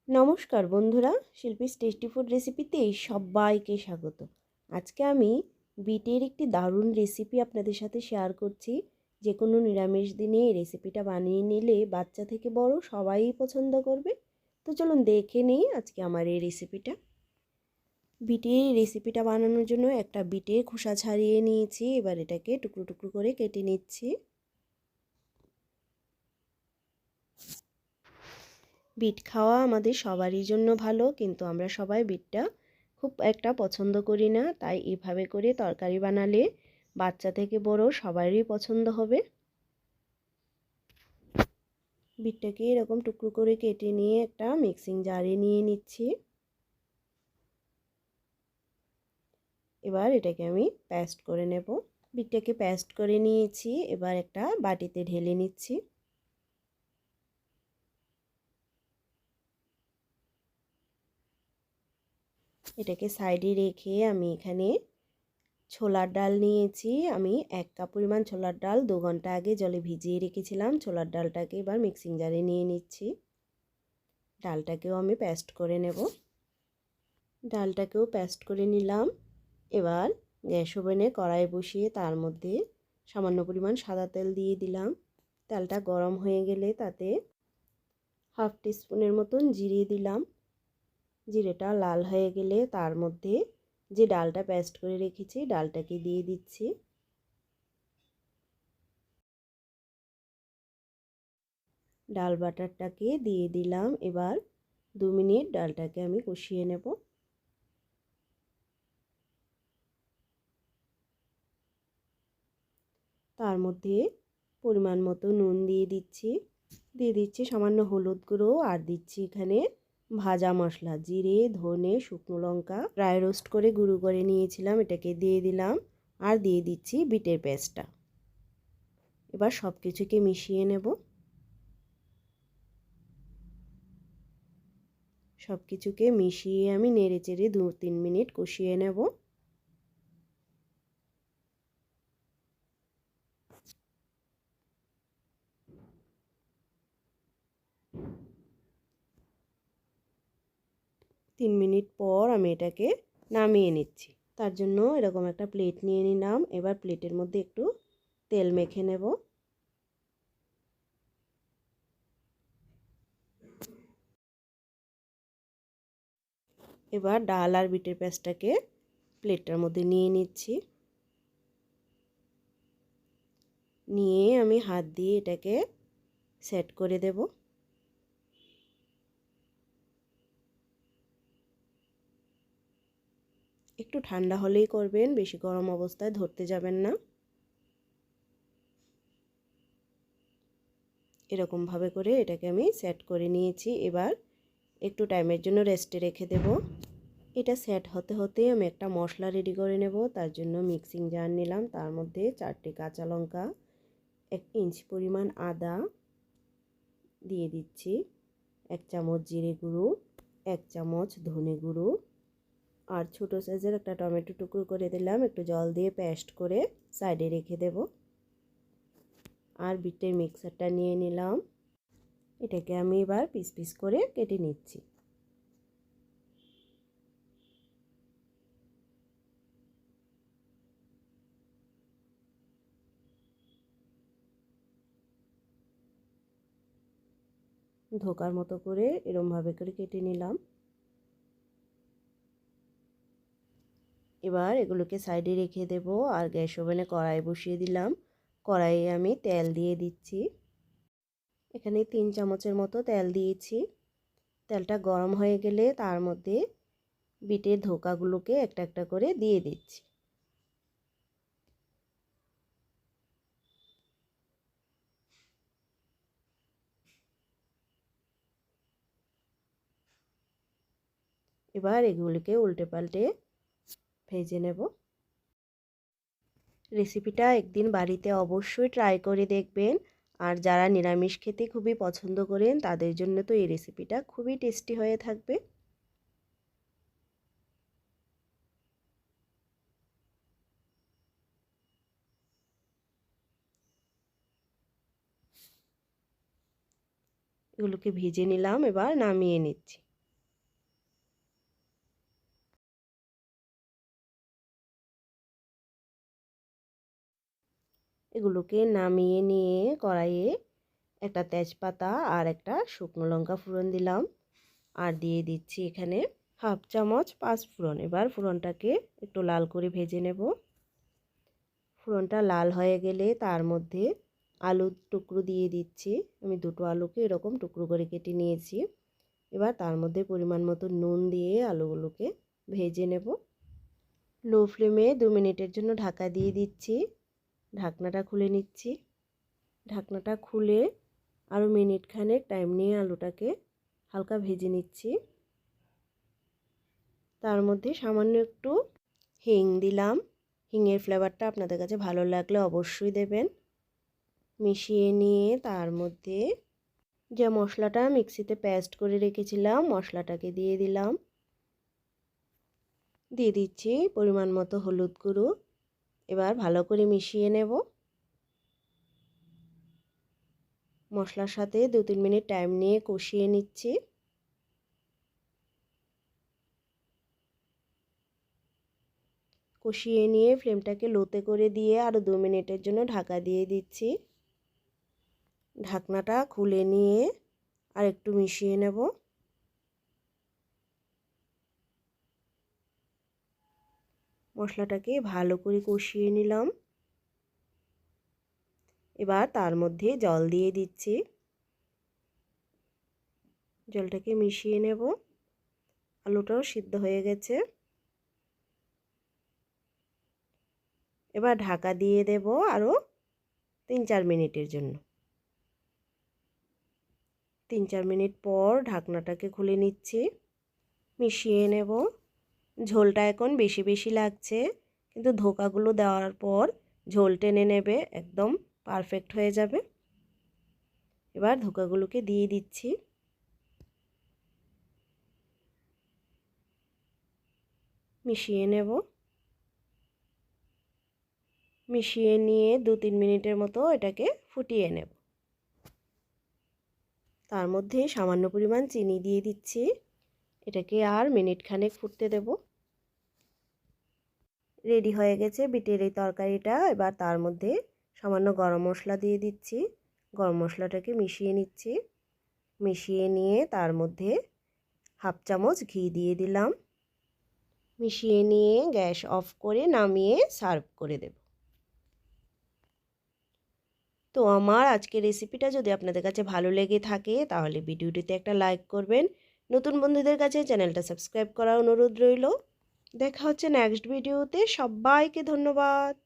নমস্কার বন্ধুরা, Shilpi's tasty food রেসিপিতে সবাইকে স্বাগত। আজকে আমি বিটের একটি দারুণ রেসিপি আপনাদের সাথে শেয়ার করছি। যে কোনো নিরামিষ দিনে এই রেসিপিটা বানিয়ে নিলে বাচ্চা থেকে বড় সবাই পছন্দ করবে। তো চলুন দেখে নিই আজকে আমার এই রেসিপিটা। বিটের রেসিপিটা বানানোর জন্য একটা বিটের খোসা ছাড়িয়ে নিয়েছি। এবার এটাকে টুকরো টুকরো করে কেটে নিচ্ছি। বিট খাওয়া আমাদের সবারই জন্য ভালো, কিন্তু আমরা সবাই বিটটা খুব একটা পছন্দ করি না। তাই এভাবে করে তরকারি বানালে বাচ্চা থেকে বড় সবারই পছন্দ হবে। বিটটাকে এরকম টুকরো করে কেটে নিয়ে একটা মিক্সিং জারে নিয়ে নিচ্ছি। এবার এটাকে আমি পেস্ট করে নেব। বিটটাকে পেস্ট করে নিয়েছি, এবার একটা বাটিতে ঢেলে নিচ্ছি। এটাকে সাইডে রেখে আমি এখানে ছোলার ডাল নিয়েছি। আমি 1 কাপ পরিমাণ ছোলার ডাল 2 ঘন্টা আগে জলে ভিজিয়ে রেখেছিলাম। ছোলার ডালটাকে এবার মিক্সিং জারে নিয়ে নিচ্ছি। ডালটাকেও আমি পেস্ট করে নেব। ডালটাকেও পেস্ট করে নিলাম। এবার গ্যাস ওভেনে কড়াই বসিয়ে তার মধ্যে সামান্য পরিমাণ সাদা তেল দিয়ে দিলাম। তেলটা গরম হয়ে গেলে তাতে হাফ টিস্পুনের মতন জিরে দিলাম। জিরেটা লাল হয়ে গেলে তার মধ্যে যে ডালটা পেস্ট করে রেখেছি ডালটাকে দিয়ে দিচ্ছি। ডাল বাটারটাকে দিয়ে দিলাম। এবার 2 মিনিট ডালটাকে আমি কষিয়ে নেব। তার মধ্যে পরিমাণ মতো নুন দিয়ে দিচ্ছি সামান্য হলুদ গুঁড়ো, আর দিচ্ছি এখানে ভাজা মশলা জিরে ধনে শুকনো লঙ্কা ড্রাই রোস্ট করে গুঁড়ো করে নিয়েছিলাম, এটাকে দিয়ে দিলাম। আর দিয়ে দিচ্ছি বিটের পেস্টটা। এবার সব কিছুকে মিশিয়ে নেব। সব কিছুকে মিশিয়ে আমি নেড়ে চেড়ে 2-3 মিনিট কষিয়ে নেব। তিন মিনিট পর আমি এটাকে নামিয়ে নিচ্ছি। তার জন্য এরকম একটা প্লেট নিয়ে নিলাম। এবার প্লেটের মধ্যে একটু তেল মেখে নেব। এবার ডাল আর বিটের পেস্টটাকে প্লেটটার মধ্যে নিয়ে নিচ্ছি। নিয়ে আমি হাত দিয়ে এটাকে সেট করে দেব। একটু ঠান্ডা হলেই করবেন, বেশি গরম অবস্থায় ধরতে যাবেন না। এরকমভাবে করে এটাকে আমি সেট করে নিয়েছি। এবার একটু টাইমের জন্য রেস্টে রেখে দেব। এটা সেট হতে হতে আমি একটা মশলা রেডি করে নেব। তার জন্য মিক্সিং জার নিলাম, তার মধ্যে 4টে কাঁচা লঙ্কা, 1 ইঞ্চি পরিমাণ আদা দিয়ে দিচ্ছি, 1 চামচ জিরে গুঁড়ো, 1 চামচ ধনে গুঁড়ো, আর ছোটো সাইজের একটা টমেটো টুকরো করে দিলাম। একটু জল দিয়ে পেস্ট করে সাইডে রেখে দেব। আর বিটের মিক্সারটা নিয়ে নিলাম। এটাকে আমি এবার পিস পিস করে কেটে নিচ্ছি। ধোকার মতো করে এরমভাবে করে কেটে নিলাম। এবার এগুলোকে সাইডে রেখে দেব। আর গ্যাস ওভেনে কড়াই বসিয়ে দিলাম। কড়াইয়ে আমি তেল দিয়ে দিচ্ছি। এখানে 3 চামচের মতো তেল দিয়েছি। তেলটা গরম হয়ে গেলে তার মধ্যে বিটের ধোকাগুলোকে একটা একটা করে দিয়ে দিচ্ছি। এবার এগুলিকে উল্টে পাল্টে ভেজে নেব। রেসিপিটা একদিন বাড়িতে অবশ্যই ট্রাই করে দেখবেন। আর যারা নিরামিষ খেতে খুবই পছন্দ করেন তাদের জন্য তো এই রেসিপিটা খুবই টেস্টি হয়ে থাকবে। এগুলোকে ভেজে নিলাম, এবার নামিয়ে নিচ্ছি। এগুলোকে নামিয়ে নিয়ে কড়াইয়ে একটা তেজপাতা আর একটা শুকনো লঙ্কা ফোড়ন দিলাম, আর দিয়ে দিচ্ছি এখানে হাফ চামচ পাঁচফোড়ন। এবার ফোড়নটাকে একটু লাল করে ভেজে নেব। ফোড়নটা লাল হয়ে গেলে তার মধ্যে আলুর টুকরো দিয়ে দিচ্ছি। আমি দুটো আলুকে এরকম টুকরো করে কেটে নিয়েছি। এবার তার মধ্যে পরিমাণ মতো নুন দিয়ে আলুগুলোকে ভেজে নেব। লো ফ্লেমে 2 মিনিটের জন্য ঢাকা দিয়ে দিচ্ছি। ঢাকনাটা খুলে নিচ্ছি। ঢাকনাটা খুলে আরও মিনিট খানেক টাইম নিয়ে আলুটাকে হালকা ভেজে নিচ্ছি। তার মধ্যে সামান্য একটু হিং দিলাম। হিঙের ফ্লেভারটা আপনাদের কাছে ভালো লাগলে অবশ্যই দেবেন। মিশিয়ে নিয়ে তার মধ্যে যে মশলাটা মিক্সিতে পেস্ট করে রেখেছিলাম মশলাটাকে দিয়ে দিলাম। দিয়ে দিচ্ছি পরিমাণ মতো হলুদ গুঁড়ো। এবার ভালো করে মিশিয়ে নেব। মশলার সাথে 2-3 মিনিট টাইম নিয়ে কষিয়ে নিচ্ছি। কষিয়ে নিয়ে ফ্লেমটাকে লোতে করে দিয়ে আরও 2 মিনিটের জন্য ঢাকা দিয়ে দিচ্ছি। ঢাকনাটা খুলে নিয়ে আর একটু মিশিয়ে নেব। মশলাটাকে ভালো করে কষিয়ে নিলাম। এবার তার মধ্যে জল দিয়ে দিচ্ছি। জলটাকে মিশিয়ে নেব। আলুটাও সিদ্ধ হয়ে গেছে। এবার ঢাকা দিয়ে দেব আরও 3-4 মিনিটের জন্য। 3-4 মিনিট পর ঢাকনাটাকে খুলে নিচ্ছি। মিশিয়ে নেব। ঝোলটা এখন বেশি বেশি লাগছে, কিন্তু ধোকাগুলো দেওয়ার পর ঝোল টেনে নেবে, একদম পারফেক্ট হয়ে যাবে। এবার ধোকাগুলোকে দিয়ে দিচ্ছি। মিশিয়ে নেব। মিশিয়ে নিয়ে 2-3 মিনিটের মতো এটাকে ফুটিয়ে নেব। তার মধ্যে সামান্য পরিমাণ চিনি দিয়ে দিচ্ছি। এটাকে আর মিনিট খানেক ফুটতে দেব। রেডি হয়ে গেছে বিটের এই তরকারিটা। এবার তার মধ্যে সামান্য গরম মশলা দিয়ে দিচ্ছি। গরম মশলাটাকে মিশিয়ে নিচ্ছি। মিশিয়ে নিয়ে তার মধ্যে হাফ চামচ ঘি দিয়ে দিলাম। মিশিয়ে নিয়ে গ্যাস অফ করে নামিয়ে সার্ভ করে দেব। তো আমার আজকের রেসিপিটা যদি আপনাদের কাছে ভালো লেগে থাকে তাহলে ভিডিওটিতে একটা লাইক করবেন। নতুন বন্ধুদের কাছে চ্যানেলটা সাবস্ক্রাইব করার অনুরোধ রইল। দেখা হচ্ছে নেক্সট ভিডিওতে। সবাইকে ধন্যবাদ।